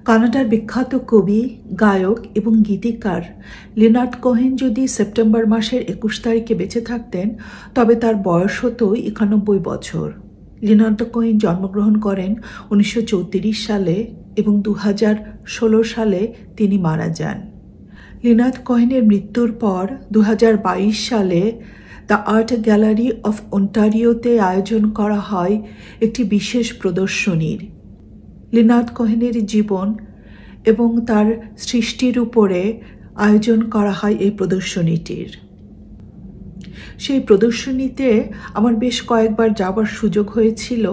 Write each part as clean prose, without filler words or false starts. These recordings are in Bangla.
কানাডার বিখ্যাত কবি, গায়ক এবং গীতিকার লিনার্ড কোহেন যদি সেপ্টেম্বর মাসের ২১ তারিখে বেঁচে থাকতেন তবে তার বয়স হতো ৯১ বছর। লিনার্ড কোহেন জন্মগ্রহণ করেন ১৯৩৪ সালে এবং ২০১৬ সালে তিনি মারা যান। লিনার্ড কোহেনের মৃত্যুর পর ২০২২ সালে দ্য আর্ট গ্যালারি অফ অন্টারিওতে আয়োজন করা হয় একটি বিশেষ প্রদর্শনীর। লিনার্ড কোহেনের জীবন এবং তার সৃষ্টির উপরে আয়োজন করা হয় এই প্রদর্শনীটির। সেই প্রদর্শনীতে আমার বেশ কয়েকবার যাবার সুযোগ হয়েছিল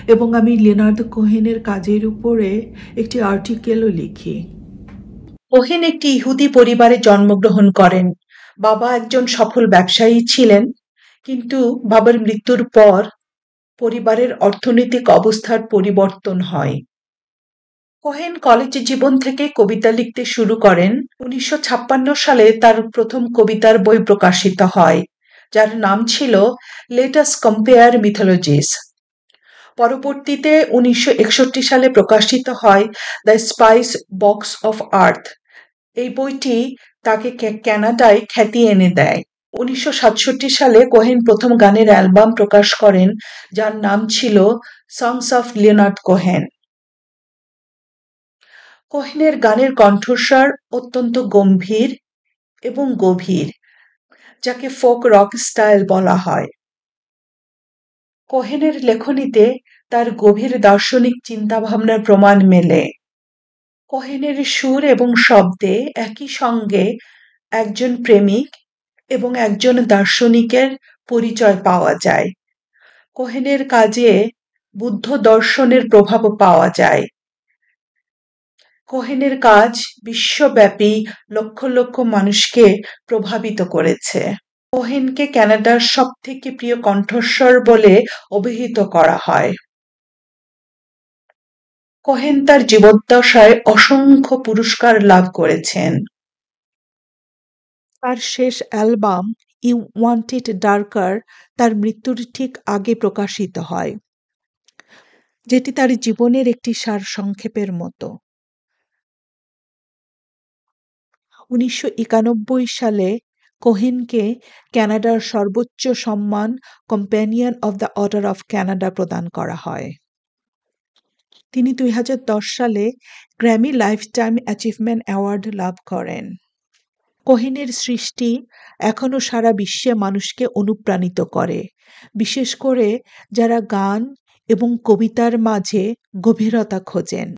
এবং আমি লিনার্ড কোহেনের কাজের উপরে একটি আর্টিকেলও লিখি। কোহেন একটি ইহুদি পরিবারে জন্মগ্রহণ করেন। বাবা একজন সফল ব্যবসায়ী ছিলেন, কিন্তু বাবার মৃত্যুর পর পরিবারের অর্থনৈতিক অবস্থার পরিবর্তন হয়। কোহেন কলেজ জীবন থেকে কবিতা লিখতে শুরু করেন। ১৯৫৬ সালে তার প্রথম কবিতার বই প্রকাশিত হয়, যার নাম ছিল লেট আস কম্পেয়ার মিথোলজিস। পরবর্তীতে ১৯৬১ সালে প্রকাশিত হয় the spice box of earth. এই বইটি তাকে কানাডায় খ্যাতি এনে দেয়। ১৯৬৭ সালে কোহেন প্রথম গানের অ্যালবাম প্রকাশ করেন, যার নাম ছিল সংস অফ লিওনার্ড কোহেন। কোহেনের গানের কণ্ঠস্বর অত্যন্ত গম্ভীর এবং গভীর, যাকে ফোক রক স্টাইল বলা হয়। কোহেনের লেখনীতে তার গভীর দার্শনিক চিন্তাভাবনার প্রমাণ মেলে। কোহেনের সুর এবং শব্দে একই সঙ্গে একজন প্রেমিক এবং একজন দার্শনিকের পরিচয় পাওয়া যায়। কোহেনের কাজে বুদ্ধ দর্শনের প্রভাব পাওয়া যায়। কোহেনের কাজ বিশ্বব্যাপী লক্ষ লক্ষ মানুষকে প্রভাবিত করেছে। কোহেনকে কানাডার সবথেকে প্রিয় কণ্ঠস্বর বলে অভিহিত করা হয়। কোহেন তার জীবদ্দশায় অসংখ্য পুরস্কার লাভ করেছেন। তার শেষ album you want it darker তার মৃত্যুর ঠিক আগে প্রকাশিত হয়, যেটি তার জীবনের একটি সারসংক্ষেপের মতো। ১৯৯১ সালে কোহেনকে কানাডার সর্বোচ্চ সম্মান companion of the order of Canada প্রদান করা হয়। তিনি ২০১০ সালে গ্র্যামি লাইফটাইম অ্যাচিভমেন্ট অ্যাওয়ার্ড লাভ করেন। কোহেনের সৃষ্টি এখনও সারা বিশ্বে মানুষকে অনুপ্রাণিত করে, বিশেষ করে যারা গান এবং কবিতার মাঝে গভীরতা খোঁজেন।